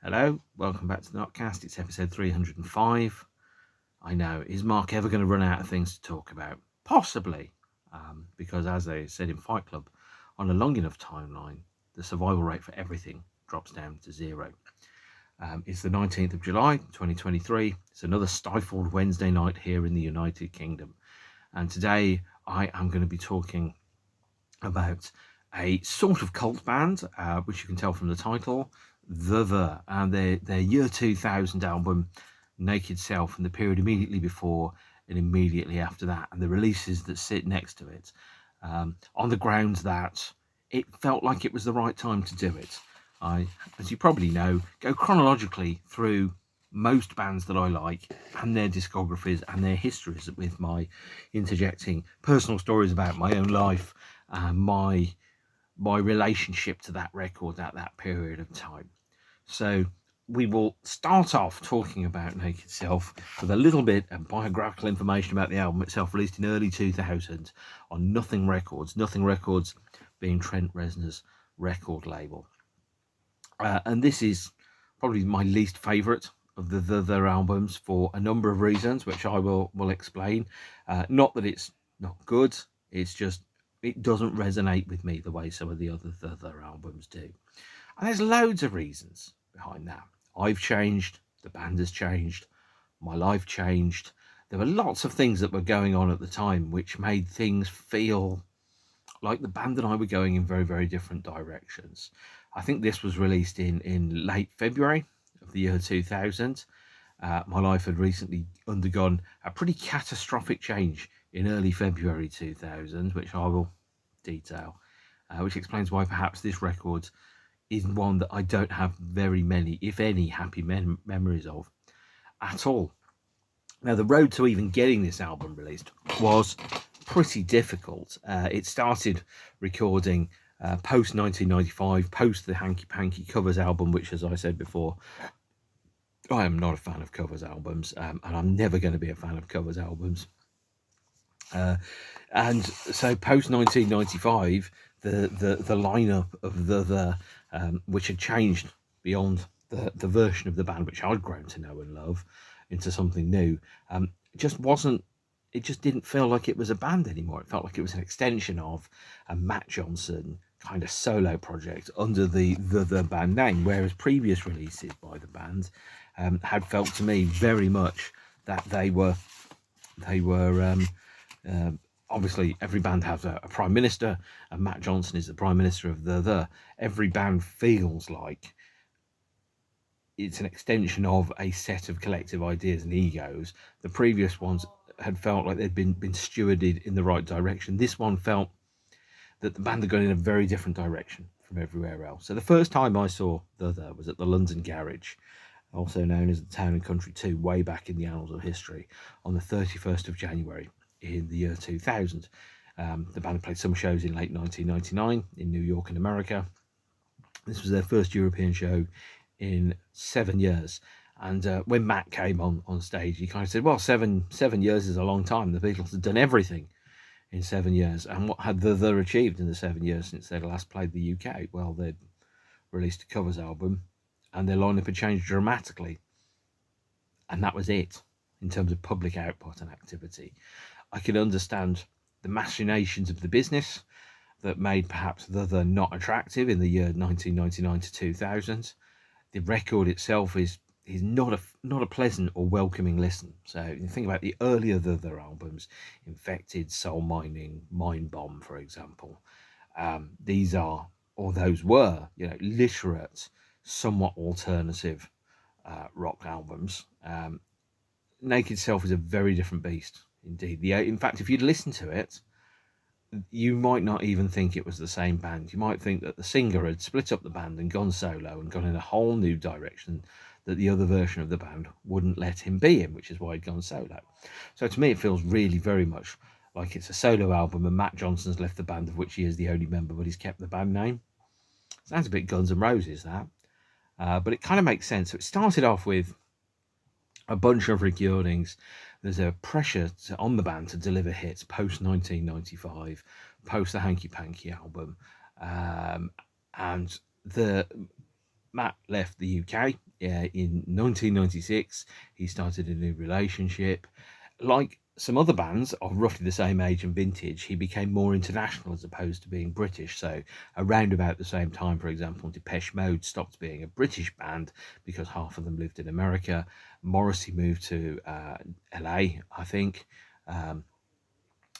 Hello, welcome back to the NOTCAST. It's episode 305. I know, is Mark ever going to run out of things to talk about? Possibly, because as they said in Fight Club, on a long enough timeline, the survival rate for everything drops down to zero. It's the 19th of July, 2023. It's another stifled Wednesday night here in the United Kingdom. And today I am going to be talking about a sort of cult band, which you can tell from the title, and their year 2000 album, Naked Self, and the period immediately before and immediately after that, and the releases that sit next to it, on the grounds that it felt like it was the right time to do it. I, as you probably know, go chronologically through most bands that I like and their discographies and their histories, with my interjecting personal stories about my own life and my relationship to that record at that period of time. So we will start off talking about Naked Self with a little bit of biographical information about the album itself, released in early 2000 on Nothing Records being Trent Reznor's record label. And this is probably my least favourite of the albums for a number of reasons, which I will explain. Not that it's not good, it's just it doesn't resonate with me the way some of the other albums do. And there's loads of reasons behind that. I've changed, the band has changed, my life changed. There were lots of things that were going on at the time which made things feel like the band and I were going in very, very different directions. I think this was released in late February of the year 2000. My life had recently undergone a pretty catastrophic change in early February 2000, which I will detail, which explains why perhaps this record is one that I don't have very many, if any, happy memories of at all. Now, the road to even getting this album released was pretty difficult. It started recording post 1995, post the Hanky Panky Covers album, which, as I said before, I am not a fan of covers albums, and I'm never going to be a fan of covers albums. And so post 1995, the lineup of which had changed beyond the version of the band which I'd grown to know and love into something new, just wasn't. It just didn't feel like it was a band anymore. It felt like it was an extension of a Matt Johnson kind of solo project under the band name, whereas previous releases by the band had felt to me very much that they were obviously every band has a prime minister, and Matt Johnson is the prime minister of the. Every band feels like it's an extension of a set of collective ideas and egos. The previous ones had felt like they'd been stewarded in the right direction. This one felt that the band had gone in a very different direction from everywhere else. So the first time I saw the was at the London Garage, also known as the Town and Country 2, way back in the annals of history, on the 31st of January in the year 2000. The band played some shows in late 1999 in New York and America. This was their first European show in 7 years. And when Matt came on stage, he kind of said, well, seven years is a long time. The Beatles had done everything in 7 years. And what had the achieved in the 7 years since they'd last played the UK? Well, they'd released a covers album and their lineup had changed dramatically. And that was it in terms of public output and activity. I can understand the machinations of the business that made perhaps the not attractive in the year 1999 to 2000. The record itself is not a pleasant or welcoming listen. So you think about the earlier the albums, Infected, Soul Mining, Mind Bomb, for example. These are, or those were, literate, somewhat alternative rock albums. Naked Self is a very different beast indeed. In fact, if you'd listen to it, you might not even think it was the same band. You might think that the singer had split up the band and gone solo and gone in a whole new direction that the other version of the band wouldn't let him be in, which is why he'd gone solo. So to me, it feels really very much like it's a solo album and Matt Johnson's left the band, of which he is the only member, but he's kept the band name. Sounds a bit Guns N' Roses, that. But it kind of makes sense. So it started off with a bunch of recordings. There's a pressure on the band to deliver hits post 1995, post the Hanky Panky album, and the Matt left the UK in 1996. He started a new relationship. Like some other bands of roughly the same age and vintage, he became more international as opposed to being British. So around about the same time, for example, Depeche Mode stopped being a British band because half of them lived in America. Morrissey moved to LA, I think. And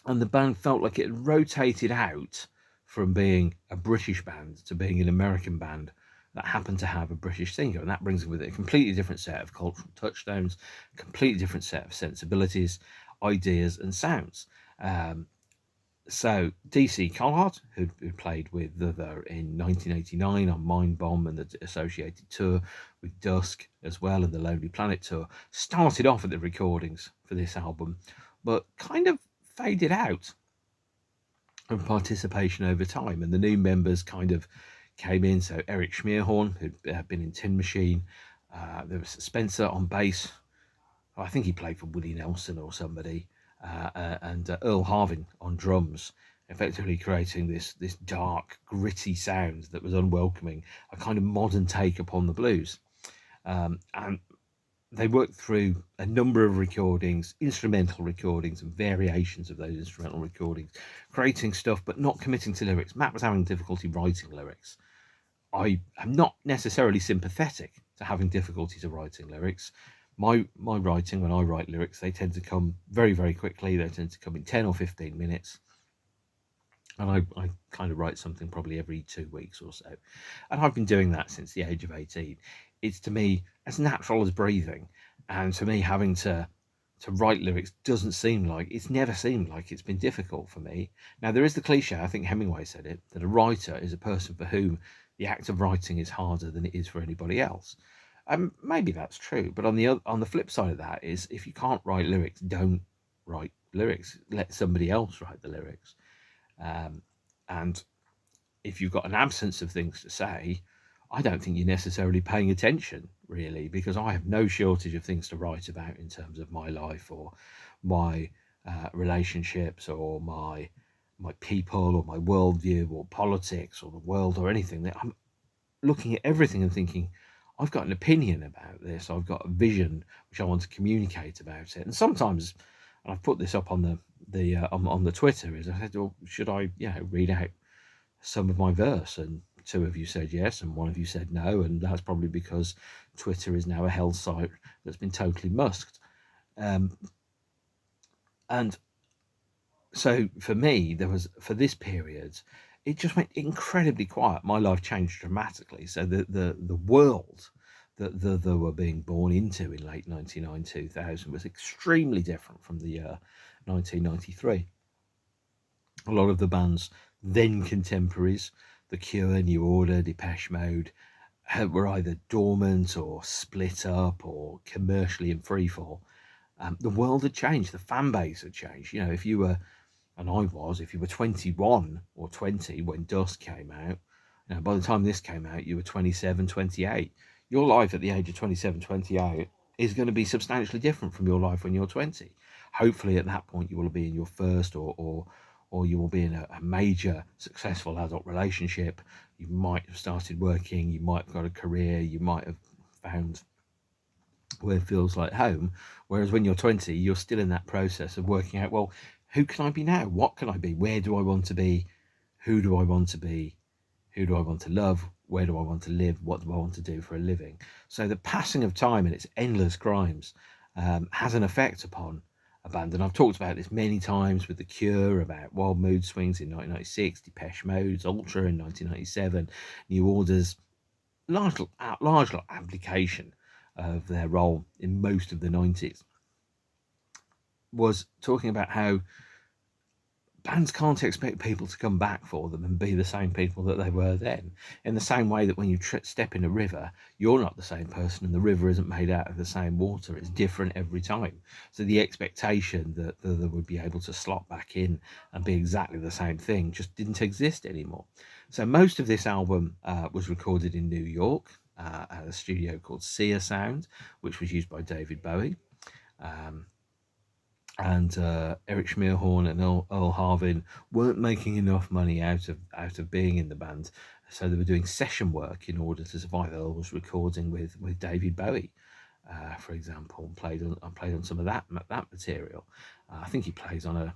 the band felt like it rotated out from being a British band to being an American band that happened to have a British singer. And that brings with it a completely different set of cultural touchstones, a completely different set of sensibilities, ideas, and sounds. So DC Collard, who played with the in 1989 on Mind Bomb and the associated tour with Dusk as well, and the Lonely Planet tour, started off at the recordings for this album, but kind of faded out of participation over time, and the new members kind of came in. So Eric Schmierhorn, who'd been in Tin Machine, there was Spencer on bass. I think he played for Willie Nelson or somebody, and Earl Harvin on drums, effectively creating this dark, gritty sound that was unwelcoming, a kind of modern take upon the blues. And they worked through a number of recordings, instrumental recordings and variations of those instrumental recordings, creating stuff but not committing to lyrics. Matt was having difficulty writing lyrics. I am not necessarily sympathetic to having difficulty to writing lyrics. My writing, when I write lyrics, they tend to come very, very quickly. They tend to come in 10 or 15 minutes. And I kind of write something probably every 2 weeks or so. And I've been doing that since the age of 18. It's, to me, as natural as breathing. And to me, having to write lyrics it's never seemed like it's been difficult for me. Now, there is the cliche, I think Hemingway said it, that a writer is a person for whom the act of writing is harder than it is for anybody else. Maybe that's true, but on the flip side of that is, if you can't write lyrics, don't write lyrics. Let somebody else write the lyrics. And if you've got an absence of things to say, I don't think you're necessarily paying attention, really, because I have no shortage of things to write about in terms of my life or my relationships or my people or my worldview or politics or the world or anything. That I'm looking at everything and thinking, I've got an opinion about this. I've got a vision which I want to communicate about it. And sometimes, and I've put this up on the Twitter, is I said, well, should I read out some of my verse? And 2 of you said yes, and 1 of you said no, and that's probably because Twitter is now a hell site that's been totally musked. And so for me, for this period, it just went incredibly quiet. My life changed dramatically. So the world that they were being born into in late 1999, 2000 was extremely different from the year 1993. A lot of the band's then contemporaries, The Cure, New Order, Depeche Mode, were either dormant or split up or commercially in freefall. The world had changed. The fan base had changed. If you were, and if you were 21 or 20 when Dusk came out, by the time this came out, you were 27, 28. Your life at the age of 27, 28 is going to be substantially different from your life when you're 20. Hopefully at that point you will be in your first or you will be in a major successful adult relationship. You might have started working, you might have got a career, you might have found where it feels like home. Whereas when you're 20, you're still in that process of working out, well, who can I be now? What can I be? Where do I want to be? Who do I want to be? Who do I want to love? Where do I want to live? What do I want to do for a living? So the passing of time and its endless crimes has an effect upon a band. And I've talked about this many times with The Cure, about Wild Mood Swings in 1996, Depeche Mode's Ultra in 1997, New Order's large application of their role in most of the 90s, was talking about how bands can't expect people to come back for them and be the same people that they were then. In the same way that when you step in a river, you're not the same person and the river isn't made out of the same water. It's different every time. So the expectation that they would be able to slot back in and be exactly the same thing just didn't exist anymore. So most of this album was recorded in New York at a studio called Sear Sound, which was used by David Bowie. And Eric Schmierhorn and Earl Harvin weren't making enough money out of being in the band So they were doing session work in order to survive. I was recording with David Bowie, for example, and played on some of that material. I think he plays on a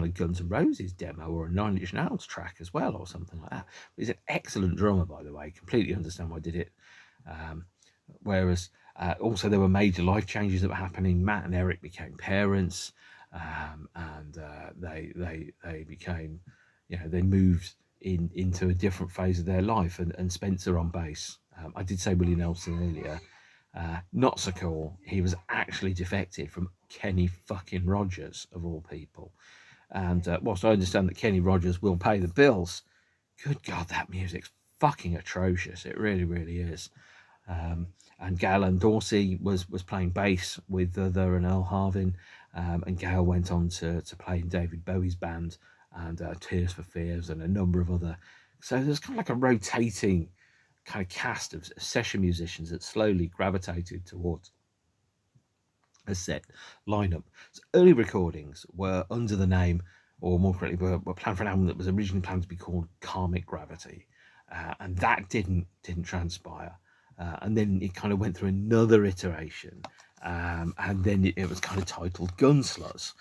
Guns N' Roses demo or a Nine Inch Nails track as well, or something like that. But he's an excellent drummer, by the way. Completely understand why I did it. Whereas also there were major life changes that were happening. Matt and Eric became parents, and they became, they moved into a different phase of their life. And Spencer on bass. I did say Willie Nelson earlier. Not so cool. He was actually defected from Kenny fucking Rogers, of all people. And whilst I understand that Kenny Rogers will pay the bills, good God, that music's fucking atrocious. It really, really is. And Gail and Dorsey was playing bass with the and Earl Harvin, and Gail went on to play in David Bowie's band and Tears for Fears and a number of other. So there's kind of like a rotating kind of cast of session musicians that slowly gravitated towards a set lineup. So early recordings were under the name, or more correctly, were planned for an album that was originally planned to be called Karmic Gravity, and that didn't transpire. And then it kind of went through another iteration, and then it was kind of titled Gunsluts.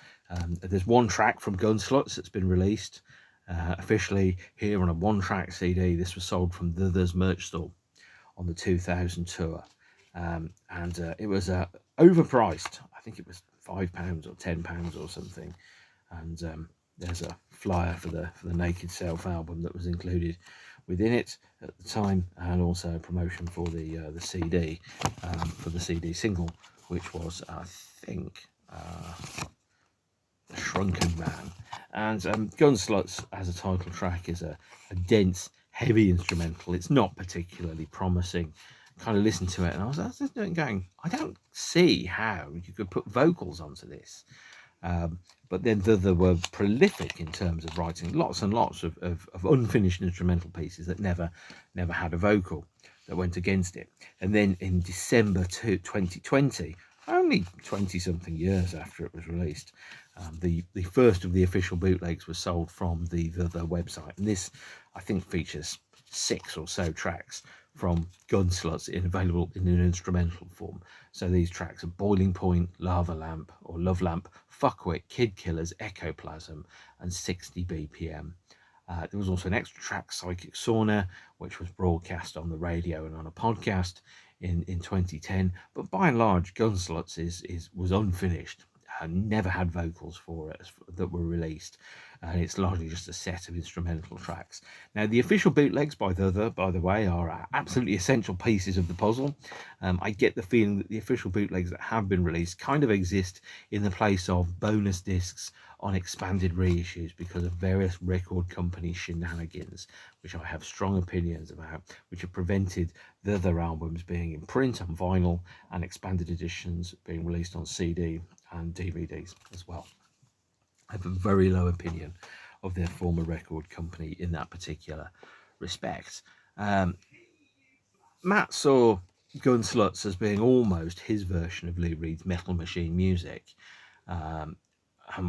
There's one track from Gunsluts that's been released officially here on a one-track CD. This was sold from There's merch store on the 2000 tour, and it was overpriced. I think it was £5 or £10 or something. And there's a flyer for the NakedSelf album that was included within it at the time, and also a promotion for the CD, for the CD single, which was, I think, Shrunken Man. And Gunsluts as a title track is a dense, heavy instrumental. It's not particularly promising. Kind of listened to it, and I was just going, I don't see how you could put vocals onto this. But then they were prolific in terms of writing lots and lots of unfinished instrumental pieces that never had a vocal that went against it. And then in December 2020, only 20-something years after it was released, the first of the official bootlegs was sold from the website. And this, I think, features 6 or so tracks from Gunsluts available in an instrumental form. So these tracks are Boiling Point, Lava Lamp or Love Lamp, Fuckwit, Kid Killers, Ectoplasm, and 60 BPM. There was also an extra track, Psychic Sauna, which was broadcast on the radio and on a podcast in 2010. But by and large, Gunsluts was unfinished and never had vocals for it that were released. And it's largely just a set of instrumental tracks. Now, the official bootlegs, by the way, are absolutely essential pieces of the puzzle. I get the feeling that the official bootlegs that have been released kind of exist in the place of bonus discs on expanded reissues because of various record company shenanigans, which I have strong opinions about, which have prevented the other albums being in print on vinyl and expanded editions being released on CD and DVDs as well. I have a very low opinion of their former record company in that particular respect. Matt saw Gunsluts as being almost his version of Lou Reed's Metal Machine music,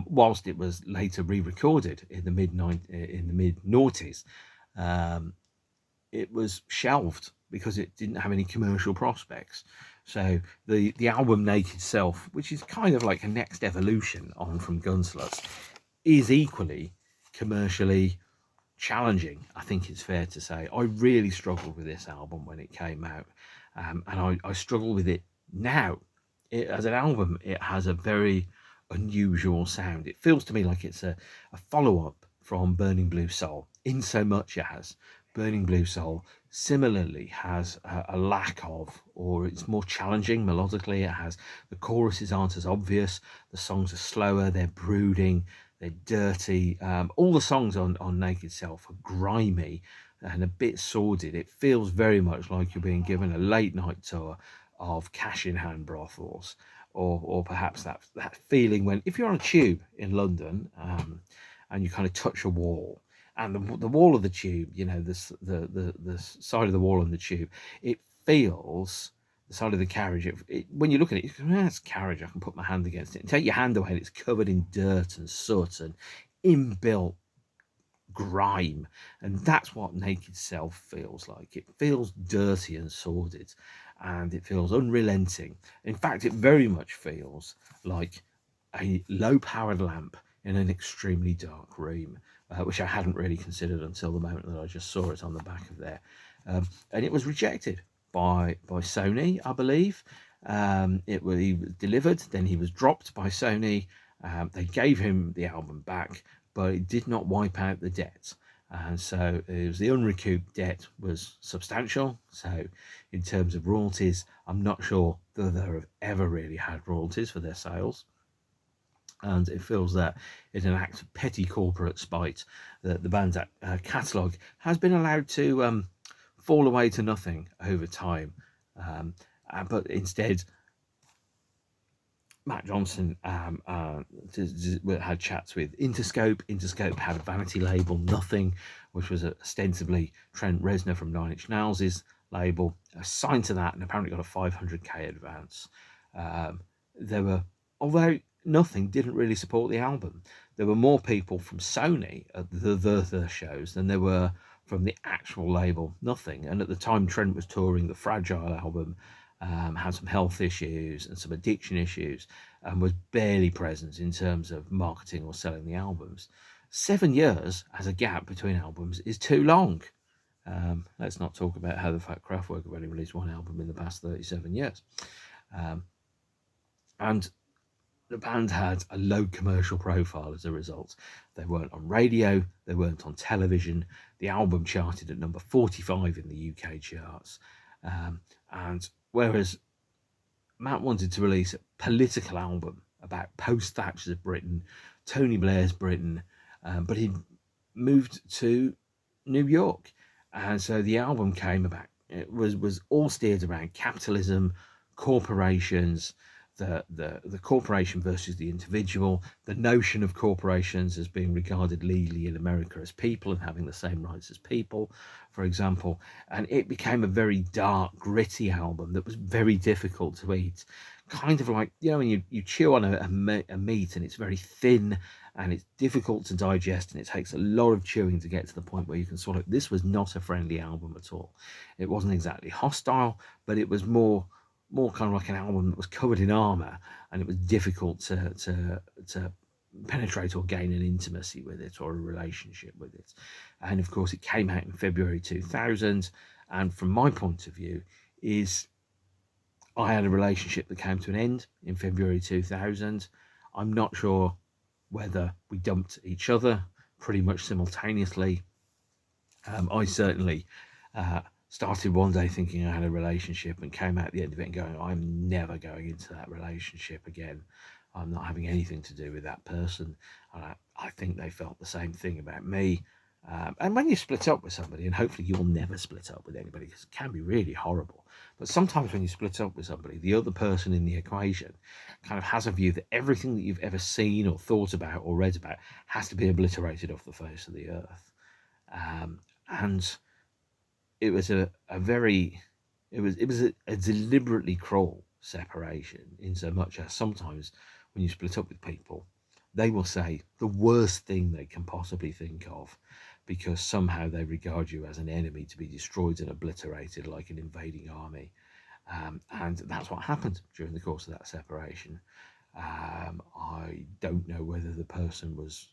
whilst it was later re-recorded in the mid-noughties. It was shelved because it didn't have any commercial prospects. So the album NakedSelf, which is kind of like a next evolution on from Gunsluts, is equally commercially challenging, I think it's fair to say. I really struggled with this album when it came out, and I struggle with it now. As an album, it has a very unusual sound. It feels to me like it's a follow-up from Burning Blue Soul, in so much as Burning Blue Soul similarly has a lack of, or it's more challenging melodically. It has, the choruses aren't as obvious, the songs are slower, they're brooding, they're dirty. All the songs on NakedSelf are grimy and a bit sordid. It feels very much like you're being given a late night tour of cash in hand brothels, or perhaps that feeling when, if you're on a tube in London, and you kind of touch a wall, and the wall of the tube, the side of the wall on the tube, it feels, the side of the carriage, when you look at it, you go, it's carriage, I can put my hand against it. And take your hand away, and it's covered in dirt and soot and inbuilt grime, and that's what Naked Self feels like. It feels dirty and sordid, and it feels unrelenting. In fact, it very much feels like a low-powered lamp in an extremely dark room, which I hadn't really considered until the moment that I just saw it on the back of there. And it was rejected by Sony, I believe. He was delivered, then he was dropped by Sony. They gave him the album back, but it did not wipe out the debt. And so it was the unrecouped debt was substantial. So in terms of royalties, I'm not sure that they have ever really had royalties for their sales. And it feels that in an act of petty corporate spite that the band's catalogue has been allowed to fall away to nothing over time. But instead, Matt Johnson had chats with Interscope. Interscope had a vanity label, Nothing, which was ostensibly Trent Reznor from Nine Inch Nails' label, signed to that and apparently got a 500k advance. Although Nothing didn't really support the album, there were more people from Sony at the shows than there were from the actual label Nothing. And at the time, Trent was touring the Fragile album, had some health issues and some addiction issues, and was barely present in terms of marketing or selling the albums. 7 years as a gap between albums is too long. Let's not talk about how the fact Kraftwerk have only released one album in the past 37 years. And the band had a low commercial profile as a result. They weren't on radio, they weren't on television. The album charted at number 45 in the UK charts. And whereas Matt wanted to release a political album about post-Thatcher's Britain, Tony Blair's Britain, but he moved to New York. And so the album came about, it was all steered around capitalism, corporations, the corporation versus the individual, the notion of corporations as being regarded legally in America as people and having the same rights as people, for example. And it became a very dark, gritty album that was very difficult to eat. Kind of like, when you chew on a meat and it's very thin and it's difficult to digest and it takes a lot of chewing to get to the point where you can swallow it. This was not a friendly album at all. It wasn't exactly hostile, but it was more kind of like an album that was covered in armor, and it was difficult to penetrate or gain an intimacy with it or a relationship with it. And of course, it came out in February 2000, and from my point of view, I had a relationship that came to an end in February 2000. I'm not sure whether we dumped each other pretty much simultaneously. I certainly started one day thinking I had a relationship and came out at the end of it and going, I'm never going into that relationship again. I'm not having anything to do with that person. And I think they felt the same thing about me. And when you split up with somebody, and hopefully you will never split up with anybody because it can be really horrible. But sometimes when you split up with somebody, the other person in the equation kind of has a view that everything that you've ever seen or thought about or read about has to be obliterated off the face of the earth. And it was a deliberately cruel separation, in so much as sometimes when you split up with people, they will say the worst thing they can possibly think of because somehow they regard you as an enemy to be destroyed and obliterated like an invading army. And that's what happened during the course of that separation. I don't know whether the person was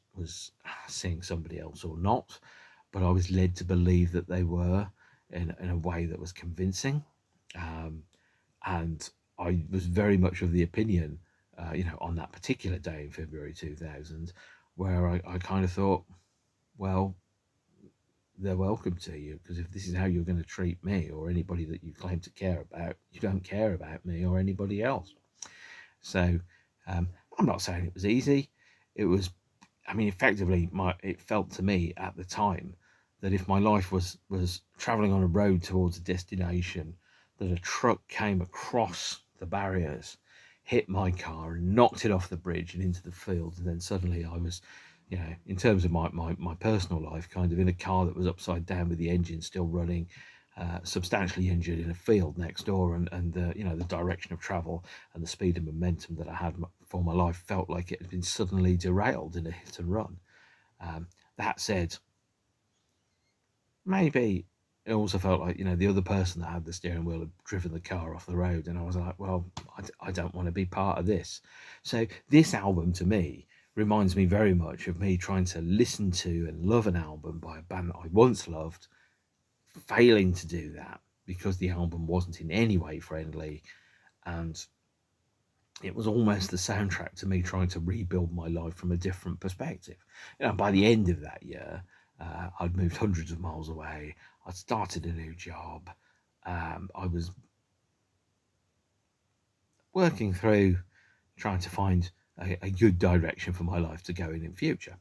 seeing somebody else or not, but I was led to believe that they were, in a way that was convincing. And I was very much of the opinion, on that particular day in February 2000, where I kind of thought, well, they're welcome to you, because if this is how you're going to treat me or anybody that you claim to care about, you don't care about me or anybody else. So I'm not saying it was easy. It was, effectively, it felt to me at the time that if my life was travelling on a road towards a destination, that a truck came across the barriers, hit my car and knocked it off the bridge and into the field, and then suddenly I was, in terms of my personal life, kind of in a car that was upside down with the engine still running, substantially injured in a field next door, and the direction of travel and the speed and momentum that I had for my life felt like it had been suddenly derailed in a hit and run. That said, maybe it also felt like, the other person that had the steering wheel had driven the car off the road, and I was like, well, I don't want to be part of this. So this album to me reminds me very much of me trying to listen to and love an album by a band that I once loved, failing to do that because the album wasn't in any way friendly, and it was almost the soundtrack to me trying to rebuild my life from a different perspective. By the end of that year, I'd moved hundreds of miles away. I'd started a new job. I was working through trying to find a good direction for my life to go in future.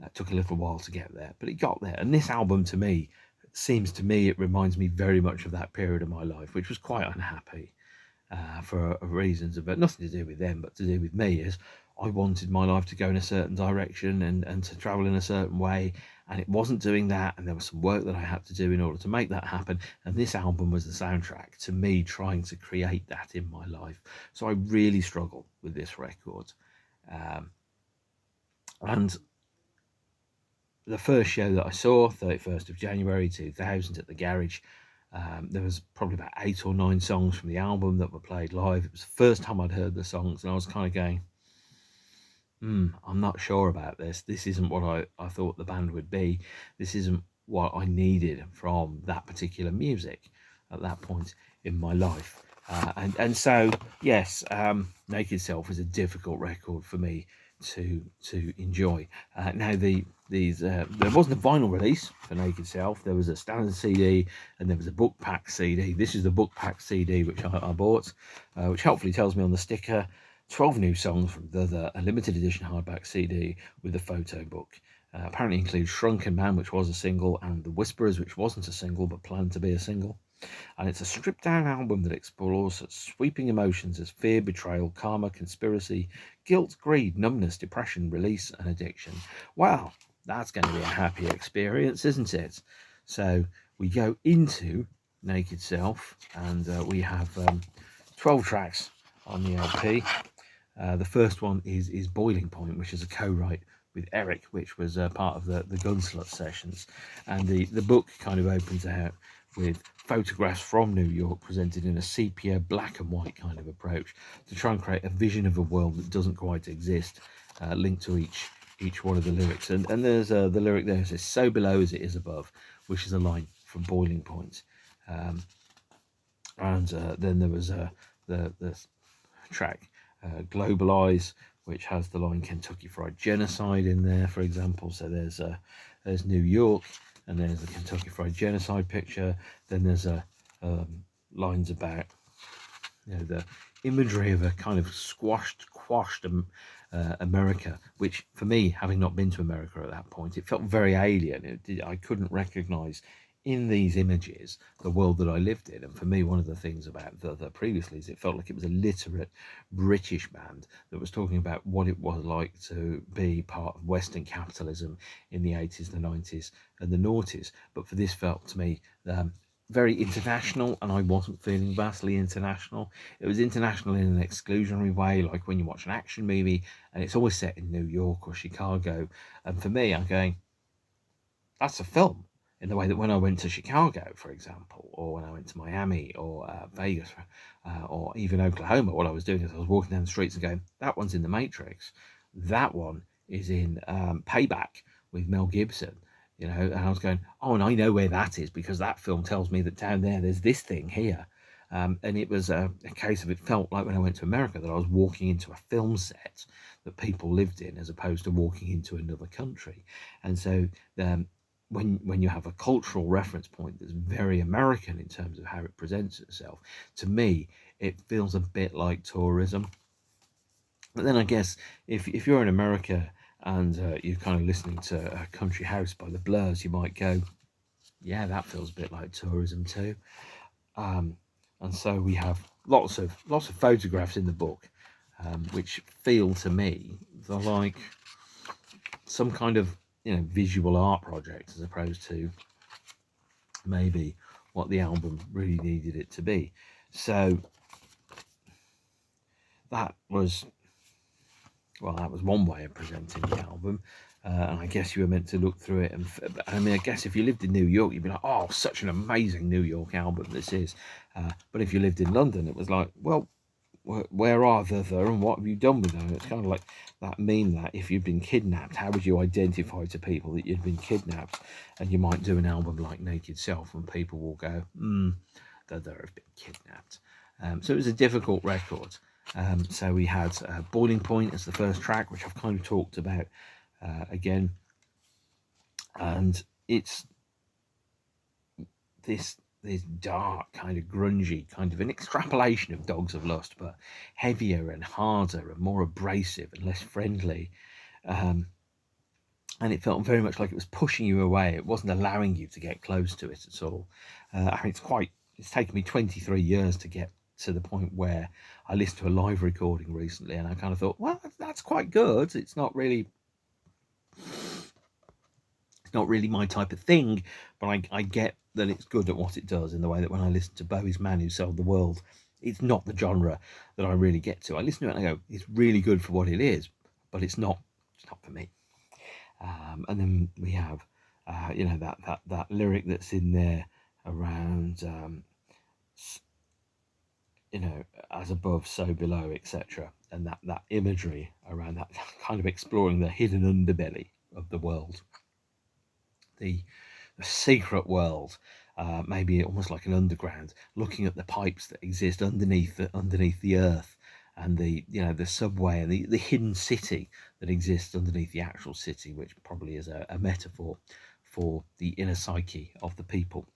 It took a little while to get there, but it got there. And this album to me, it reminds me very much of that period of my life, which was quite unhappy. For reasons of nothing to do with them, but to do with me, is I wanted my life to go in a certain direction and to travel in a certain way, and it wasn't doing that, and there was some work that I had to do in order to make that happen, and this album was the soundtrack to me trying to create that in my life. So I really struggled with this record. And the first show that I saw, 31st of January 2000 at the Garage, there was probably about 8 or 9 songs from the album that were played live. It was the first time I'd heard the songs, and I was kind of going, I'm not sure about this. This isn't what I thought the band would be. This isn't what I needed from that particular music at that point in my life. And so, yes, Naked Self is a difficult record for me to enjoy. Now, there wasn't a vinyl release for Naked Self. There was a standard CD and there was a book pack CD. This is the book pack CD which I bought, which helpfully tells me on the sticker 12 new songs from a limited edition hardback CD with a photo book. Apparently includes Shrunken Man, which was a single, and The Whisperers, which wasn't a single but planned to be a single. And it's a stripped down album that explores such sweeping emotions as fear, betrayal, karma, conspiracy, guilt, greed, numbness, depression, release, and addiction. Wow, that's going to be a happy experience, isn't it? So we go into Naked Self, and we have 12 tracks on the LP. The first one is Boiling Point, which is a co-write with Eric, which was part of the Gunslut sessions. And the book kind of opens out with photographs from New York presented in a sepia black and white kind of approach to try and create a vision of a world that doesn't quite exist, linked to each one of the lyrics. And there's the lyric there that says, "So below as it is above," which is a line from Boiling Point. And then there was the track Globalize, which has the line Kentucky Fried Genocide in there, for example. So there's New York, and there's the Kentucky Fried Genocide picture. Then there's lines about the imagery of a kind of quashed America, which for me, having not been to America at that point, it felt very alien. I couldn't recognize in these images the world that I lived in. And for me, one of the things about the previously is it felt like it was a literate British band that was talking about what it was like to be part of Western capitalism in the 80s, the 90s and the noughties. But for this felt to me very international, and I wasn't feeling vastly international. It was international in an exclusionary way, like when you watch an action movie and it's always set in New York or Chicago. And for me, I'm going, that's a film. In the way that when I went to Chicago, for example, or when I went to Miami or Vegas or even Oklahoma, what I was doing is I was walking down the streets and going, that one's in The Matrix. That one is in Payback with Mel Gibson, and I was going, oh, and I know where that is because that film tells me that down there's this thing here. And it was a case of, it felt like when I went to America that I was walking into a film set that people lived in as opposed to walking into another country. And so when you have a cultural reference point that's very American in terms of how it presents itself, to me, it feels a bit like tourism. But then I guess if you're in America and you're kind of listening to Country House by the Blurs, you might go, yeah, that feels a bit like tourism too. And so we have lots of photographs in the book, which feel to me like some kind of visual art project as opposed to maybe what the album really needed it to be. So that was one way of presenting the album. And I guess you were meant to look through it. And I mean, I guess if you lived in New York, you'd be like, oh, such an amazing New York album this is. But if you lived in London, it was like, well, where are the and what have you done with them? It's kind of like that meme that if you'd been kidnapped, how would you identify to people that you'd been kidnapped? And you might do an album like Naked Self and people will go, the have been kidnapped. So it was a difficult record. So we had Boiling Point as the first track, which I've kind of talked about again. And it's this dark, kind of grungy, kind of an extrapolation of Dogs of Lust, but heavier and harder and more abrasive and less friendly. And it felt very much like it was pushing you away. It wasn't allowing you to get close to it at all. I mean, it's taken me 23 years to get to the point where I listened to a live recording recently and I kind of thought, well, that's quite good. It's not really my type of thing, but I get that it's good at what it does, in the way that when I listen to Bowie's Man Who Sold the World, it's not the genre that I really get to. I listen to it and I go, it's really good for what it is, but it's not for me. And then we have that lyric that's in there around as above so below, etc., and that imagery around that, kind of exploring the hidden underbelly of the world, the secret world, maybe almost like an underground, looking at the pipes that exist underneath the earth, and the subway and the hidden city that exists underneath the actual city, which probably is a metaphor for the inner psyche of the people.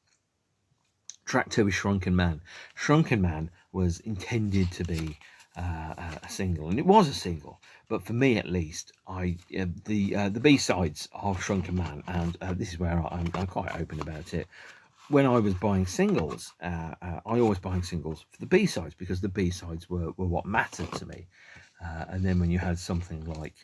Track 2 is Shrunken Man. Shrunken Man was intended to be a single, and it was a single, but for me at least, the B-sides of Shrunken Man, and this is where I'm quite open about it. When I was buying singles, I always buying singles for the B-sides, because the B-sides were what mattered to me. And then when you had something like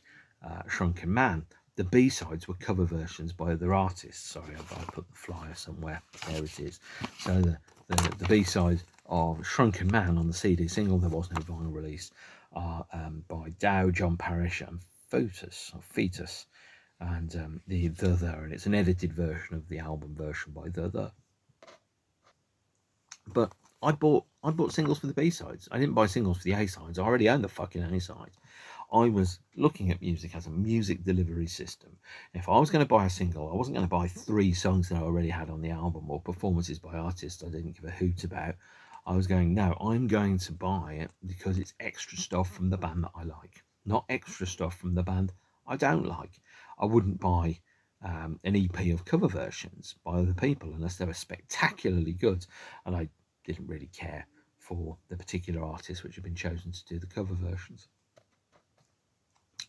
Shrunken Man, the B-sides were cover versions by other artists. Sorry, I put the flyer somewhere. There it is. So the B-side of Shrunken Man on the CD single, there was no vinyl release, by Dow, John Parrish and Fetus, and the and it's an edited version of the album version by The. But I bought singles for the B-sides. I didn't buy singles for the A-sides. I already owned the fucking A-sides. I was looking at music as a music delivery system. If I was going to buy a single, I wasn't going to buy 3 songs that I already had on the album, or performances by artists I didn't give a hoot about. I was going, no, I'm going to buy it because it's extra stuff from the band that I like, not extra stuff from the band I don't like. I wouldn't buy an EP of cover versions by other people unless they were spectacularly good, and I didn't really care for the particular artists which had been chosen to do the cover versions.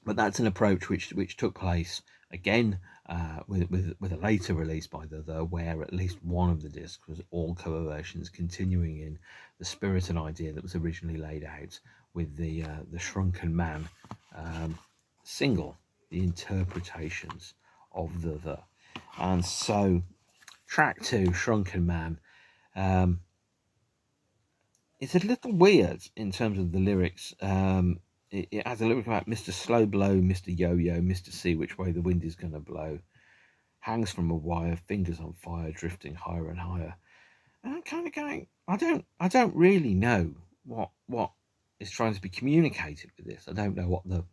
But that's an approach which took place again with a later release by The, where at least one of the discs was all cover versions, continuing in the spirit and idea that was originally laid out with the Shrunken Man single, the interpretations of The. And so track 2, Shrunken Man, it's a little weird in terms of the lyrics. It has a lyric about Mr. Slow Blow, Mr. Yo-Yo, Mr. See Which Way the Wind Is Gonna Blow, hangs from a wire, fingers on fire, drifting higher and higher. And I'm kind of going, I don't really know what is trying to be communicated with this. I don't know what the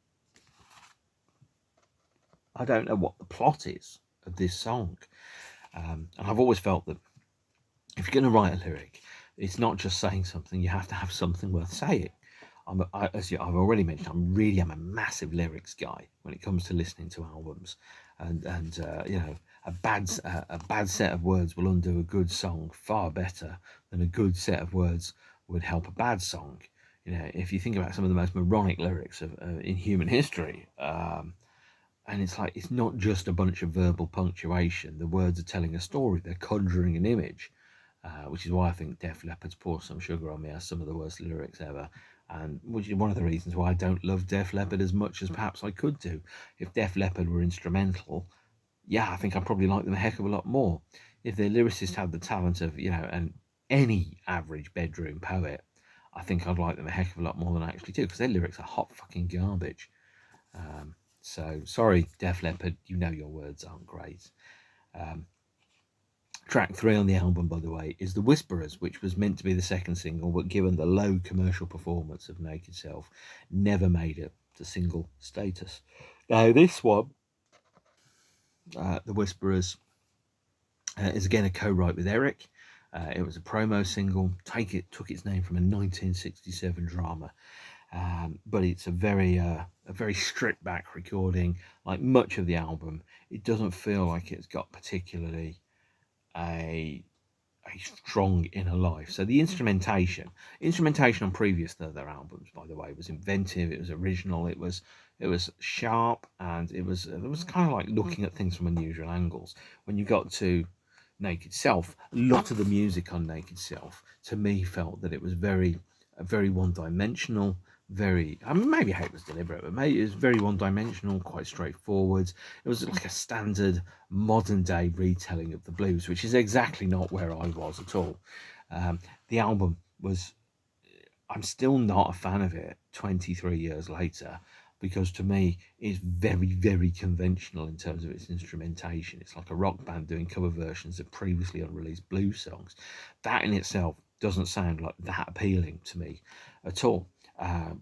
plot is of this song. And I've always felt that if you're going to write a lyric, it's not just saying something, you have to have something worth saying. As I've already mentioned, I'm a massive lyrics guy when it comes to listening to albums, and a bad set of words will undo a good song far better than a good set of words would help a bad song. If you think about some of the most moronic lyrics in human history, and it's like, it's not just a bunch of verbal punctuation. The words are telling a story. They're conjuring an image, which is why I think Def Leppard's Pour Some Sugar on Me has some of the worst lyrics ever. And which is one of the reasons why I don't love Def Leppard as much as perhaps I could do. If Def Leppard were instrumental, yeah, I think I'd probably like them a heck of a lot more. If their lyricist had the talent of, any average bedroom poet, I think I'd like them a heck of a lot more than I actually do, because their lyrics are hot fucking garbage. So sorry, Def Leppard, you know your words aren't great. Track 3 on the album, by the way, is The Whisperers, which was meant to be the second single, but given the low commercial performance of Naked Self, never made it to single status. Now, this one, The Whisperers, is again a co-write with Eric. It was a promo single, took its name from a 1967 drama. But it's a very stripped back recording. Like much of the album, it doesn't feel like it's got particularly a strong inner life. So the instrumentation on previous other albums, by the way, was inventive. It was original. It was sharp, and it was kind of like looking at things from unusual angles. When you got to Naked Self, a lot of the music on Naked Self to me felt that it was very one-dimensional, maybe how it was deliberate, but maybe it was very one-dimensional, quite straightforward. It was like a standard modern-day retelling of the blues, which is exactly not where I was at all. The album was, I'm still not a fan of it 23 years later, because to me it's very, very conventional in terms of its instrumentation. It's like a rock band doing cover versions of previously unreleased blues songs. That in itself doesn't sound like that appealing to me at all.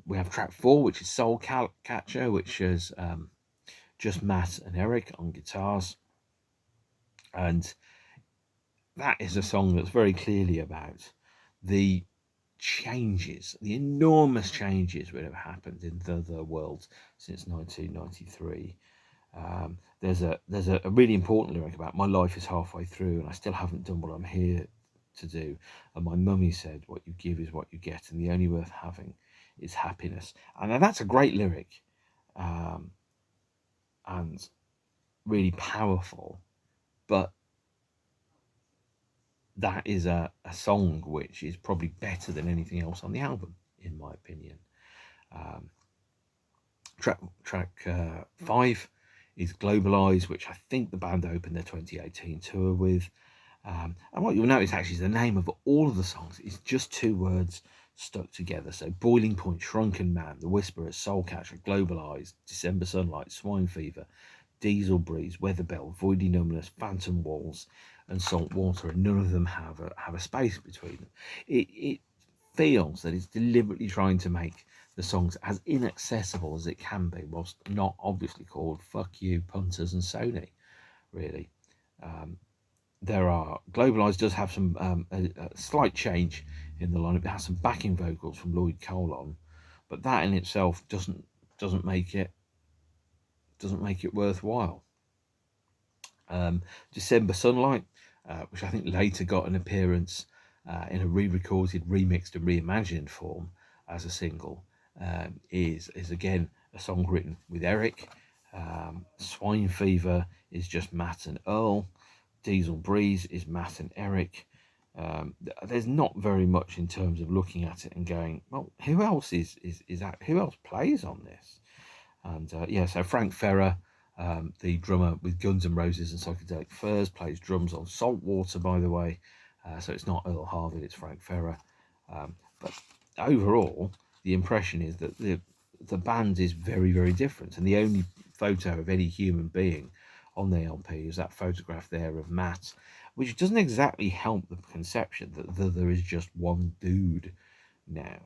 We have track 4, which is Soul Catcher, which is just Matt and Eric on guitars, and that is a song that's very clearly about the enormous changes that have happened in the world since 1993. There's a really important lyric about my life is halfway through and I still haven't done what I'm here to do. And my mummy said, what you give is what you get, and the only worth having is happiness. And now that's a great lyric, and really powerful, but that is a song which is probably better than anything else on the album, in my opinion. Track 5 is Globalize, which I think the band opened their 2018 tour with. And what you'll notice actually is the name of all of the songs is just 2 words stuck together. So Boiling Point, Shrunken Man, The Whisperer, Soul Catcher, Globalized, December Sunlight, Swine Fever, Diesel Breeze, Weather Bell, Voidy Numbness, Phantom Walls, and Salt Water, and none of them have a space between them. It feels that it's deliberately trying to make the songs as inaccessible as it can be, whilst not obviously called Fuck You, Punters and Sony, really. Globalized does have some a slight change in the lineup. It has some backing vocals from Lloyd Cole on, but that in itself doesn't make it worthwhile. December Sunlight, which I think later got an appearance in a re-recorded, remixed and reimagined form as a single, is again a song written with Eric. Swine Fever is just Matt and Earl. Diesel Breeze is Matt and Eric. There's not very much in terms of looking at it and going, well, who else is that? Who else plays on this? And so Frank Ferrer, the drummer with Guns N' Roses and Psychedelic Furs, plays drums on Salt Water, by the way. So it's not Earl Harvey, it's Frank Ferrer. But overall, the impression is that the band is very, very different. And the only photo of any human being on the LP is that photograph there of Matt, which doesn't exactly help the conception that there is just one dude now.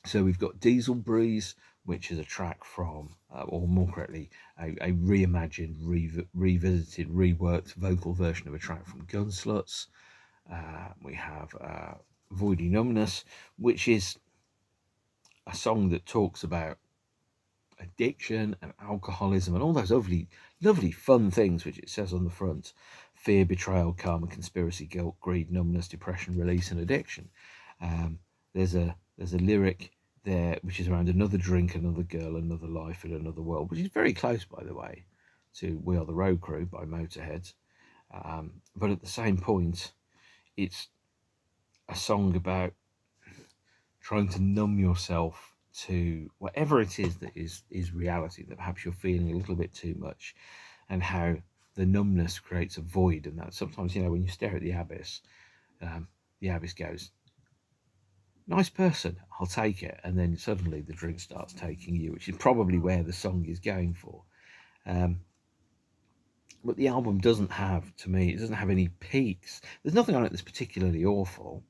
So we've got Diesel Breeze, which is a track from, or more correctly, a reimagined, revisited, reworked vocal version of a track from Gunsluts. We have Voidy Numbness, which is a song that talks about addiction and alcoholism and all those lovely fun things which it says on the front: fear, betrayal, karma, conspiracy, guilt, greed, numbness, depression, release and addiction. There's a lyric there which is around another drink, another girl, another life in another world, which is very close, by the way, to We Are the Road Crew by Motorhead. But at the same point, it's a song about trying to numb yourself to whatever it is that is reality, that perhaps you're feeling a little bit too much, and how the numbness creates a void, and that sometimes, when you stare at the abyss goes, nice person, I'll take it. And then suddenly the drink starts taking you, which is probably where the song is going for. But the album doesn't have, to me, it doesn't have any peaks. There's nothing on it that's particularly awful,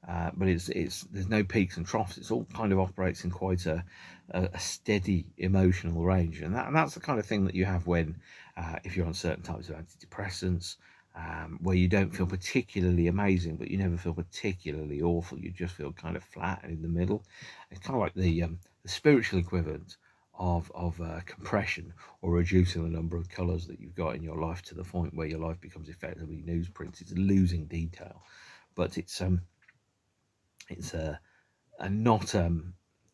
but there's no peaks and troughs. It's all kind of operates in quite a steady emotional range, and that's the kind of thing that you have when if you're on certain types of antidepressants, where you don't feel particularly amazing, but you never feel particularly awful. You just feel kind of flat and in the middle. It's kind of like the spiritual equivalent of compression, or reducing the number of colours that you've got in your life to the point where your life becomes effectively newsprint. It's losing detail, but it's a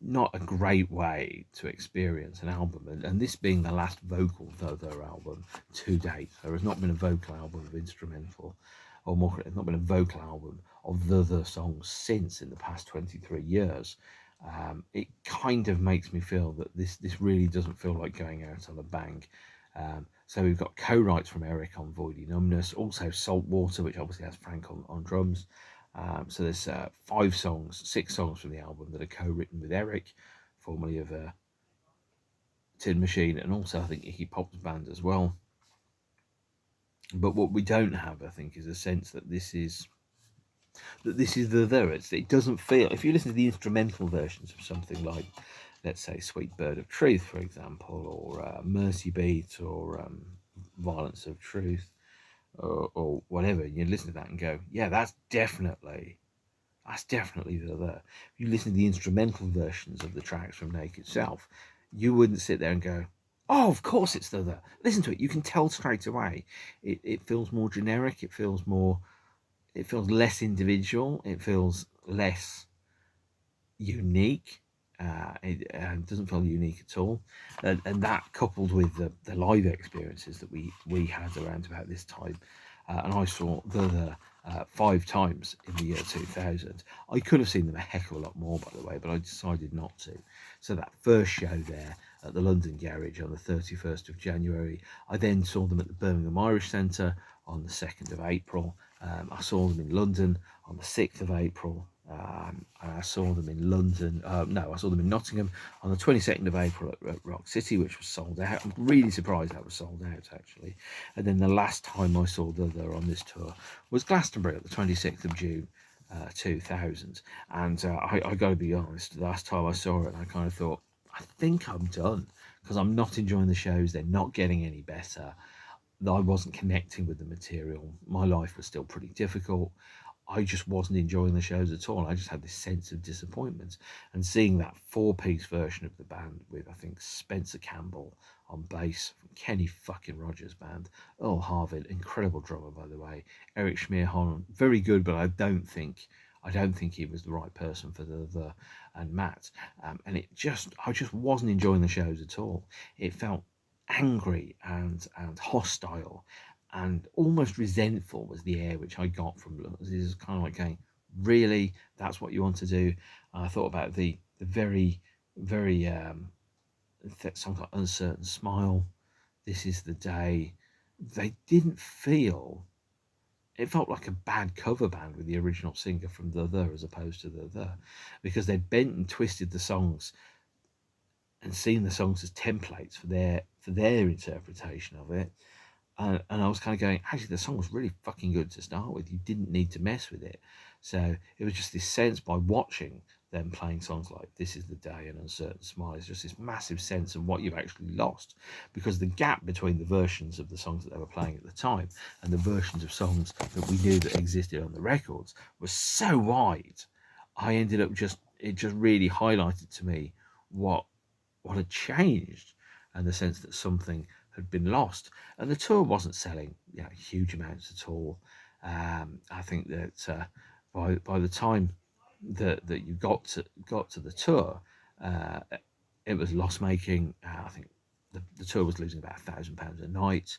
not a great way to experience an album, and this being the last vocal The album to date. There has not been a vocal album of instrumental, or more correctly, not been a vocal album of The songs since in the past 23 years. It kind of makes me feel that this really doesn't feel like going out on a bang. So we've got co-writes from Eric on Voidy Numbness, also Salt Water, which obviously has Frank on drums. So there's 6 songs from the album that are co-written with Eric, formerly of Tin Machine, and also I think Iggy Pop's band as well. But what we don't have, I think, is a sense that this is it doesn't feel, if you listen to the instrumental versions of something like, let's say, Sweet Bird of Truth, for example, or Mercy Beat, or Violence of Truth, or whatever, you listen to that and go, yeah, that's definitely the. If you listen to the instrumental versions of the tracks from NakedSelf, you wouldn't sit there and go, oh, of course it's the. Listen to it, you can tell straight away. It feels more generic, it feels less individual, it feels less unique. It doesn't feel unique at all, and that, coupled with the live experiences that we had around about this time, and I saw the 5 times in the year 2000. I could have seen them a heck of a lot more, by the way, but I decided not to. So that first show there at the London Garage on the 31st of January, I then saw them at the Birmingham Irish Centre on the 2nd of April. I saw them in London on the 6th of April. And I saw them in London. I saw them in Nottingham on the 22nd of April at Rock City, which was sold out. I'm really surprised that was sold out, actually. And then the last time I saw them on this tour was Glastonbury at the 26th of June 2000. And I got to be honest, the last time I saw it, I kind of thought, I think I'm done, because I'm not enjoying the shows. They're not getting any better. I wasn't connecting with the material. My life was still pretty difficult. I just wasn't enjoying the shows at all. I just had this sense of disappointment. And seeing that 4-piece version of the band with, I think, Spencer Campbell on bass, from Kenny fucking Rogers Band, Earl Harville, incredible drummer, by the way, Eric Schmierholm, very good, but I don't think he was the right person for the and Matt. And I just wasn't enjoying the shows at all. It felt angry and hostile, and almost resentful was the air which I got from them. It was kind of like going, really, that's what you want to do? And I thought about the very, very something like Uncertain Smile, This Is the Day. They didn't feel, it felt like a bad cover band with the original singer from The as opposed to The, because they'd bent and twisted the songs and seen the songs as templates for their interpretation of it. And I was kind of going, actually, the song was really fucking good to start with. You didn't need to mess with it. So it was just this sense, by watching them playing songs like This Is the Day and Uncertain Smile, is just this massive sense of what you've actually lost, because the gap between the versions of the songs that they were playing at the time and the versions of songs that we knew that existed on the records was so wide. I ended up it just really highlighted to me what had changed, and the sense that something had been lost. And the tour wasn't selling huge amounts at all. I think that by the time that you got to the tour, it was loss making. I think the tour was losing about £1,000 a night.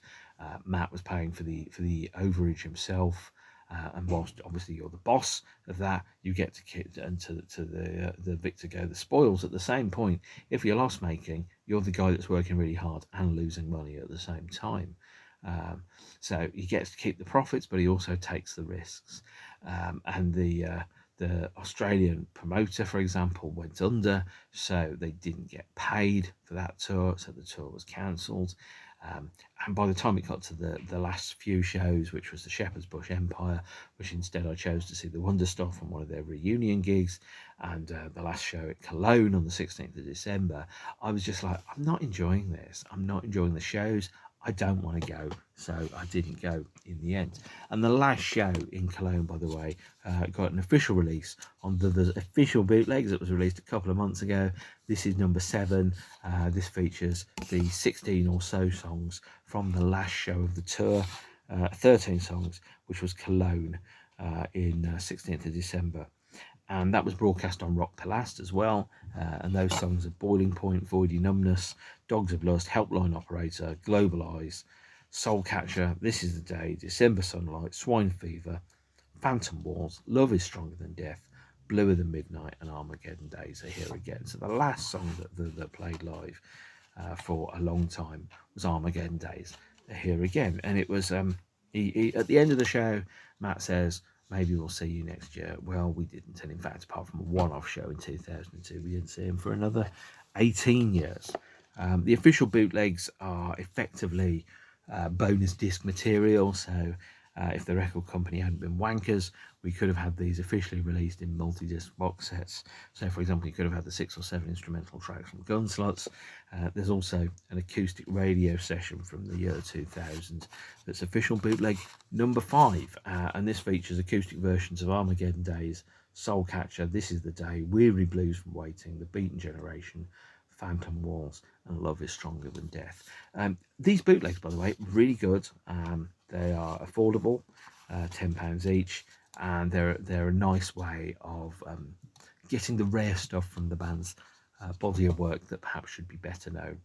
Matt was paying for the overage himself. And whilst obviously you're the boss of that, you get to the victor go the spoils. At the same point, if you're loss making, you're the guy that's working really hard and losing money at the same time. So he gets to keep the profits, but he also takes the risks. And the The Australian promoter, for example, went under, so they didn't get paid for that tour, so the tour was cancelled. And by the time it got to the last few shows, which was the Shepherd's Bush Empire, which instead I chose to see the Wonder Stuff on one of their reunion gigs, and the last show at Cologne on the 16th of December, I was just like, I'm not enjoying this. I'm not enjoying the shows. I don't want to go, so I didn't go in the end. And the last show in Cologne, by the way, got an official release on the official bootlegs that was released a couple of months ago. This is number 7. This features the 16 or so songs from the last show of the tour, 13 songs, which was Cologne in 16th of December. And that was broadcast on Rock to Last as well. And those songs are Boiling Point, Voidy Numbness, Dogs of Lust, Helpline Operator, Global Eyes, Soul Catcher, This Is the Day, December Sunlight, Swine Fever, Phantom Walls, Love Is Stronger Than Death, Bluer Than Midnight, and Armageddon Days Are Here Again. So the last song that played live for a long time was Armageddon Days Are Here Again. And it was, at the end of the show, Matt says, maybe we'll see you next year. Well, we didn't. And in fact, apart from a one-off show in 2002, we didn't see him for another 18 years. The official bootlegs are effectively bonus disc material. So if the record company hadn't been wankers, we could have had these officially released in multi-disc box sets. So, for example, you could have had the 6 or 7 instrumental tracks from Gunslots. There's also an acoustic radio session from the year 2000 that's official bootleg number 5. And this features acoustic versions of Armageddon Days, Soul Catcher, This Is the Day, Weary Blues from Waiting, The Beaten Generation, Phantom Walls, and Love Is Stronger Than Death. These bootlegs, by the way, really good. They are affordable, £10 each, and they're a nice way of getting the rare stuff from the band's body of work that perhaps should be better known.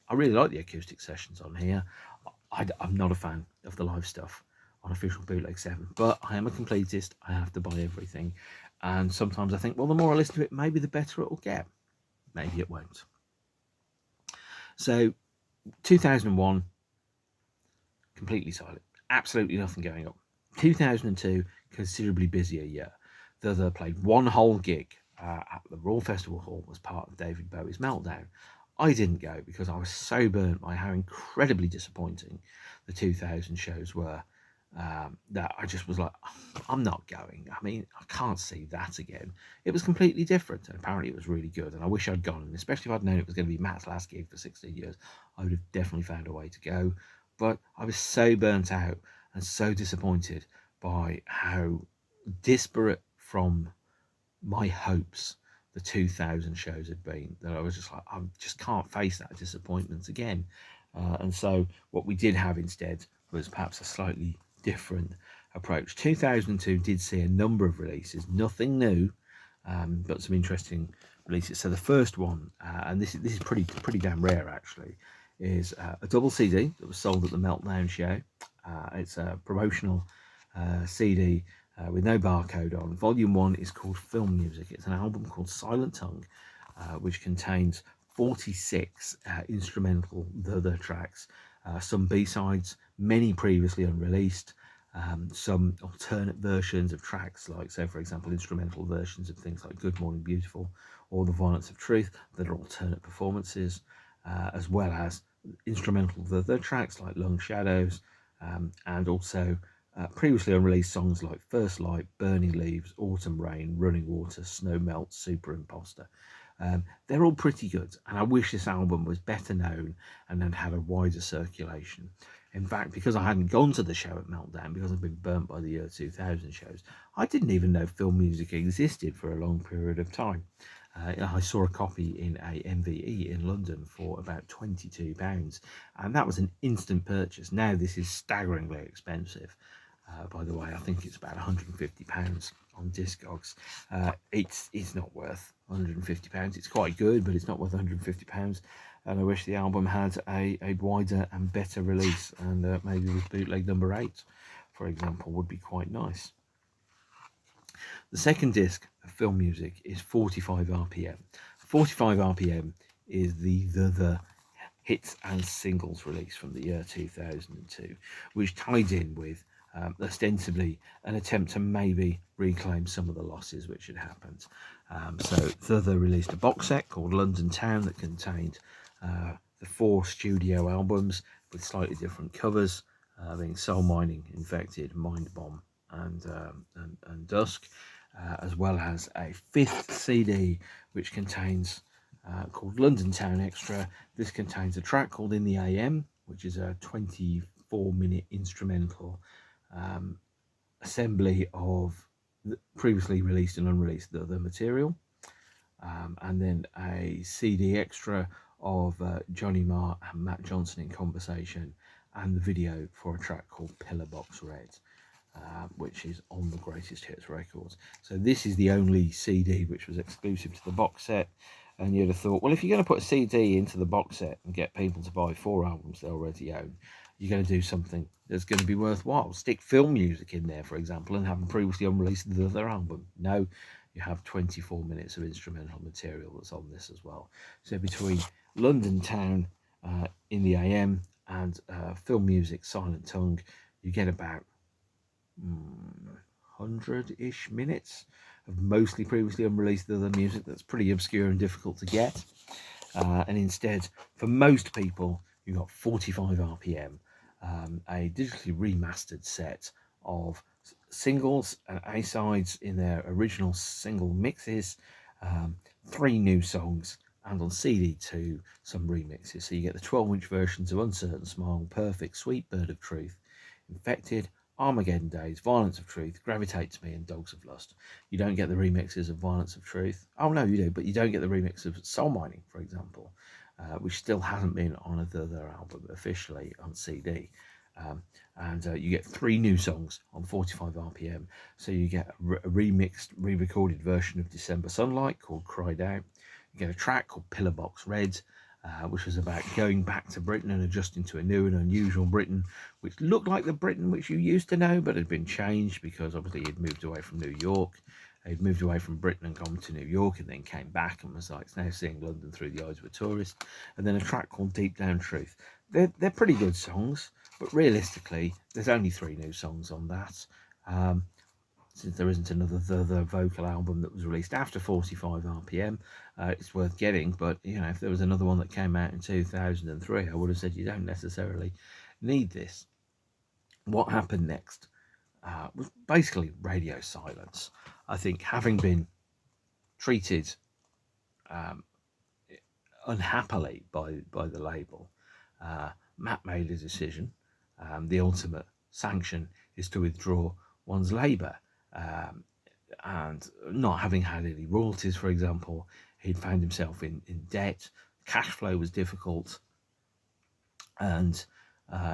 I really like the acoustic sessions on here. I'm not a fan of the live stuff on official bootleg 7, but I am a completist. I have to buy everything, and sometimes I think, well, the more I listen to it, maybe the better it will get. Maybe it won't. So 2001, completely silent, absolutely nothing going on. 2002, considerably busier year. They played one whole gig at the Royal Festival Hall as part of David Bowie's Meltdown. I didn't go because I was so burnt by how incredibly disappointing the 2000 shows were, that I just was like, I'm not going. I mean, I can't see that again. It was completely different, and apparently it was really good, and I wish I'd gone, and especially if I'd known it was going to be Matt's last gig for 16 years, I would have definitely found a way to go. But I was so burnt out and so disappointed by how disparate from my hopes the 2000 shows had been, that I was just like, I just can't face that disappointment again. And so what we did have instead was perhaps a slightly different approach. 2002 did see a number of releases, nothing new, but some interesting releases. So the first one, and this is pretty damn rare actually, is a double CD that was sold at the Meltdown show. It's a promotional CD with no barcode on. Volume 1 is called FilmMusic. It's an album called Silent Tongue, which contains 46 instrumental the tracks, some B-sides, many previously unreleased, some alternate versions of tracks, like, so for example, instrumental versions of things like Good Morning Beautiful or The Violence of Truth that are alternate performances, as well as instrumental the tracks like Long Shadows, and also previously unreleased songs like First Light, Burning Leaves, Autumn Rain, Running Water, Snow Melt, Super Imposter. They're all pretty good, and I wish this album was better known and had a wider circulation. In fact, because I hadn't gone to the show at Meltdown, because I've been burnt by the year 2000 shows, I didn't even know FilmMusic existed for a long period of time. I saw a copy in a MVE in London for about £22, and that was an instant purchase. Now this is staggeringly expensive. By the way, I think it's about £150 on Discogs. It's not worth £150. It's quite good, but it's not worth £150. And I wish the album had a wider and better release, and maybe with bootleg number 8, for example, would be quite nice. The second disc of FilmMusic is 45 RPM. 45 RPM is the hits and singles release from the year 2002, which tied in with ostensibly an attempt to maybe reclaim some of the losses which had happened. So Thother released a box set called London Town that contained the 4 studio albums with slightly different covers, being Soul Mining, Infected, Mind Bomb, and Dusk, as well as a 5th CD which contains called London Town Extra. This contains a track called In the AM, which is a 24-minute instrumental assembly of previously released and unreleased other material, and then a CD extra of Johnny Marr and Matt Johnson in conversation, and the video for a track called Pillar Box Red, which is on the Greatest Hits records. So this is the only CD which was exclusive to the box set. And you'd have thought, well, if you're going to put a CD into the box set and get people to buy 4 albums they already own, you're going to do something that's going to be worthwhile. Stick FilmMusic in there, for example, and have them previously unreleased the other album. No, you have 24 minutes of instrumental material that's on this as well. So between London Town, In the AM, and FilmMusic, Silent Tongue, you get about 100-ish minutes of mostly previously unreleased other music that's pretty obscure and difficult to get. And instead, for most people, you've got 45 RPM, a digitally remastered set of singles and A-sides in their original single mixes, 3 new songs, and on CD2, some remixes. So you get the 12-inch versions of Uncertain Smile, Perfect, Sweet Bird of Truth, Infected, Armageddon Days, Violence of Truth, Gravitate to Me, and Dogs of Lust. You don't get the remixes of Violence of Truth. Oh no, you do, but you don't get the remix of Soul Mining, for example, which still hasn't been on another album officially on CD. And you get 3 new songs on 45 RPM. So you get a remixed, re-recorded version of December Sunlight called Cried Out. You get a track called Pillar Box Red, which was about going back to Britain and adjusting to a new and unusual Britain, which looked like the Britain which you used to know, but had been changed because obviously he'd moved away from New York. He'd moved away from Britain and gone to New York, and then came back and was like now seeing London through the eyes of a tourist. And then a track called Deep Down Truth. They're pretty good songs, but realistically, there's only 3 new songs on that. Since there isn't another the vocal album that was released after 45 RPM, it's worth getting. But you know, if there was another one that came out in 2003, I would have said you don't necessarily need this. What happened next was basically radio silence. I think, having been treated unhappily by the label, Matt made a decision. The ultimate sanction is to withdraw one's labour. And not having had any royalties, for example, he'd found himself in debt. Cash flow was difficult, and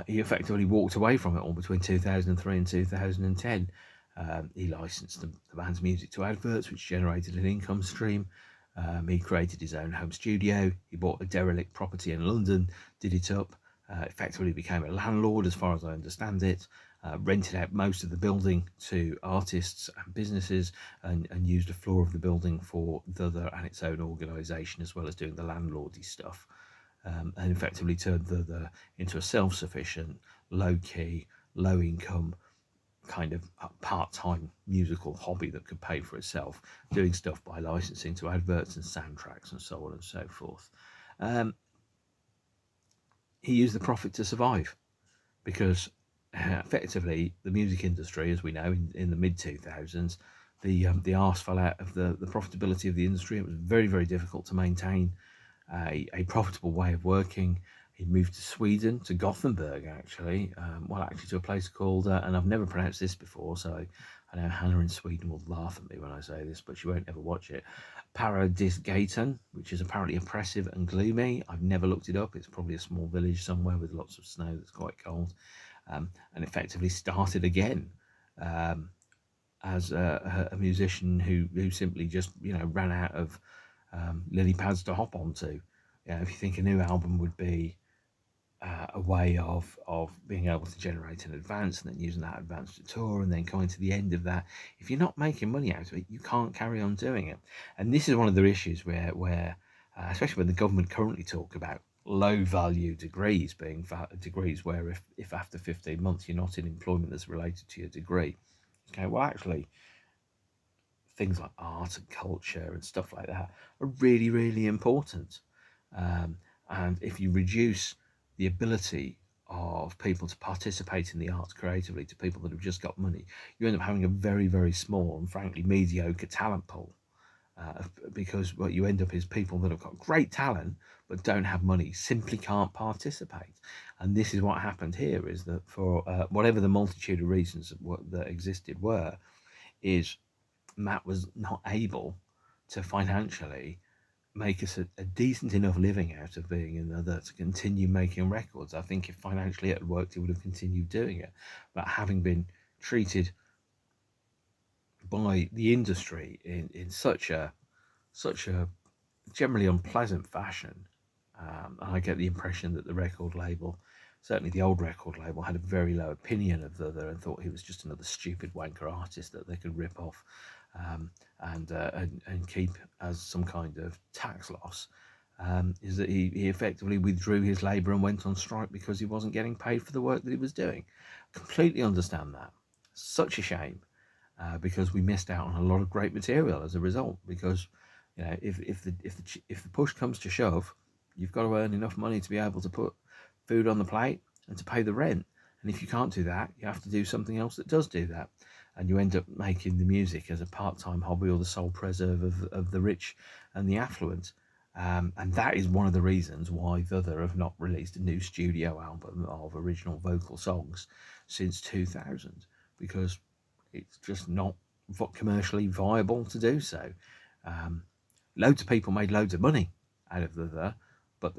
he effectively walked away from it all between 2003 and 2010. He licensed the band's music to adverts, which generated an income stream. He created his own home studio. He bought a derelict property in London, did it up, effectively became a landlord, as far as I understand it. Rented out most of the building to artists and businesses, and used a floor of the building for Thother and its own organisation, as well as doing the landlordy stuff, and effectively turned Thother into a self-sufficient, low-key, low-income kind of part-time musical hobby that could pay for itself, doing stuff by licensing to adverts and soundtracks and so on and so forth. He used the profit to survive, because effectively the music industry, as we know, in the mid-2000s, the arse fell out of the profitability of the industry. It was very, very difficult to maintain a profitable way of working. He moved to Sweden, to Gothenburg actually, to a place called, and I've never pronounced this before, so I know Hannah in Sweden will laugh at me when I say this, but she won't ever watch it. Paradisgatan, which is apparently oppressive and gloomy. I've never looked it up. It's probably a small village somewhere with lots of snow that's quite cold. And effectively started again as a musician who simply just ran out of lily pads to hop onto. If you think a new album would be a way of being able to generate an advance and then using that advance to tour and then coming to the end of that, if you're not making money out of it, you can't carry on doing it. And this is one of the issues where especially when the government currently talk about low value degrees being degrees where if after 15 months you're not in employment that's related to your degree. Okay, well, actually, things like art and culture and stuff like that are really, really important. And if you reduce the ability of people to participate in the arts creatively to people that have just got money, you end up having a very, very small and frankly mediocre talent pool. Because what you end up is people that have got great talent but don't have money simply can't participate. And this is what happened here, is that for whatever the multitude of reasons that existed were, is Matt was not able to financially make us a decent enough living out of being in there to continue making records. I think if financially it had worked, he would have continued doing it. But having been treated by the industry in such a generally unpleasant fashion, and I get the impression that the record label, certainly the old record label, had a very low opinion of the other and thought he was just another stupid wanker artist that they could rip off and keep as some kind of tax loss. Is that he effectively withdrew his labour and went on strike because he wasn't getting paid for the work that he was doing. Completely understand that. Such a shame, because we missed out on a lot of great material as a result. Because if the push comes to shove, you've got to earn enough money to be able to put food on the plate and to pay the rent. And if you can't do that, you have to do something else that does do that. And you end up making the music as a part-time hobby or the sole preserve of the rich and the affluent. And that is one of the reasons why the other have not released a new studio album of original vocal songs since 2000, because it's just not commercially viable to do so. Loads of people made loads of money out of the other, but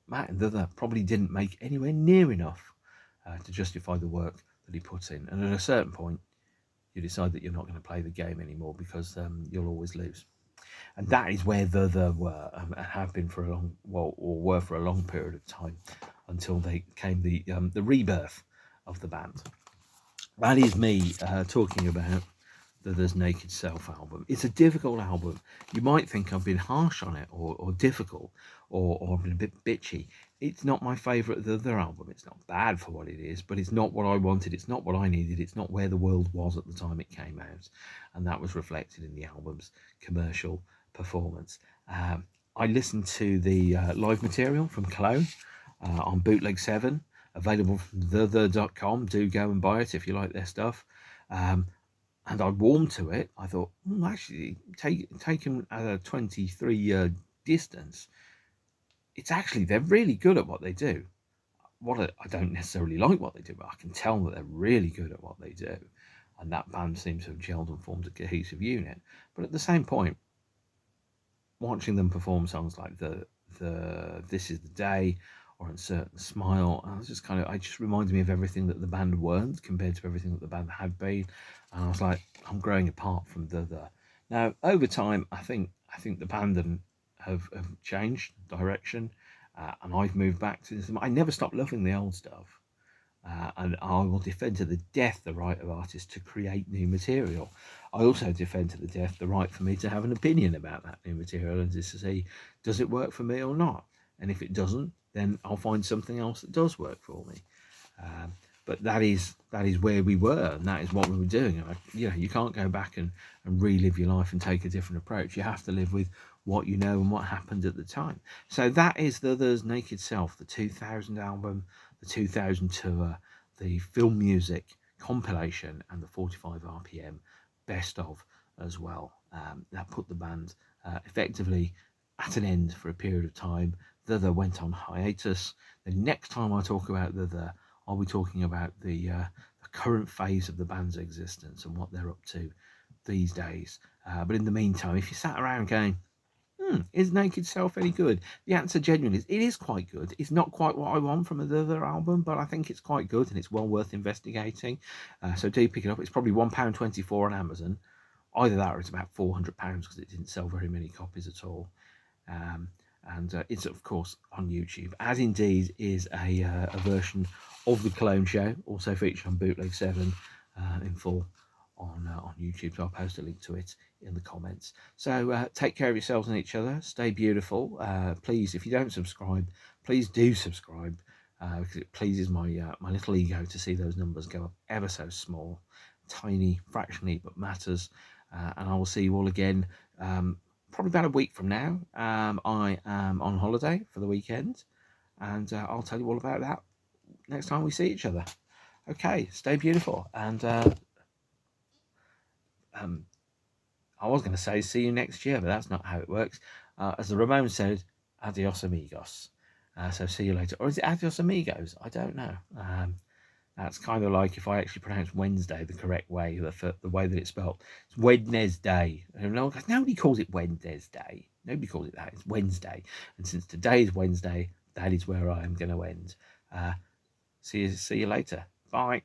Matt and the other probably didn't make anywhere near enough to justify the work that he put in. And at a certain point, you decide that you're not going to play the game anymore because you'll always lose. And that is where the were and have been for a long, or were for a long period of time, until they came the rebirth of the band. That is me talking about the Naked Self album. It's a difficult album. You might think I've been harsh on it or difficult or been a bit bitchy. It's not my favourite of the other album. It's not bad for what it is, but it's not what I wanted. It's not what I needed. It's not where the world was at the time it came out. And that was reflected in the album's commercial performance. I listened to the live material from Cologne on Bootleg 7, available from the.com. Do go and buy it if you like their stuff. And I warmed to it. I thought, actually, taken at a 23-year distance, they're really good at what they do. I don't necessarily like what they do, but I can tell that they're really good at what they do. And that band seems to have gelled and formed a cohesive unit. But at the same point, watching them perform songs like the This Is the Day or Uncertain Smile, it just reminded me of everything that the band weren't compared to everything that the band had been. And I was like, I'm growing apart from the. Now, over time, I think the band have changed direction, and I've moved back to this. I never stopped loving the old stuff. And I will defend to the death the right of artists to create new material. I also defend to the death the right for me to have an opinion about that new material and just to say, does it work for me or not? And if it doesn't, then I'll find something else that does work for me. But that is where we were, and that is what we were doing. And you can't go back and relive your life and take a different approach. You have to live with what you know and what happened at the time. So that is there's Naked Self, the 2000 album, the 2000 tour, the FilmMusic compilation, and the 45 RPM best of as well. That put the band effectively at an end for a period of time. The went on hiatus. The next time I talk about the I'll be talking about the current phase of the band's existence and what they're up to these days. But in the meantime, if you sat around going, is Naked Self any good? The answer genuinely is, it is quite good. It's not quite what I want from the other album, but I think it's quite good and it's well worth investigating. So do pick it up. It's probably £1.24 on Amazon. Either that or it's about £400 because it didn't sell very many copies at all. And it's, of course, on YouTube, as indeed is a version of the Cologne show, also featured on Bootleg 7 in full on YouTube. So I'll post a link to it in the comments. So take care of yourselves and each other. Stay beautiful. Please, if you don't subscribe, please do subscribe, because it pleases my my little ego to see those numbers go up ever so small, tiny, fractionally, but matters. And I will see you all again probably about a week from now. I am on holiday for the weekend, and I'll tell you all about that next time we see each other. Okay, stay beautiful, and I was going to say see you next year, but that's not how it works. As the Ramones said, adios amigos. So see you later. Or is it adios amigos? I don't know. That's kind of like if I actually pronounce Wednesday the correct way, the way that it's spelled. It's Wednesday. Nobody calls it Wednesday. Nobody calls it that. It's Wednesday. And since today is Wednesday, that is where I am going to end. See you later. Bye.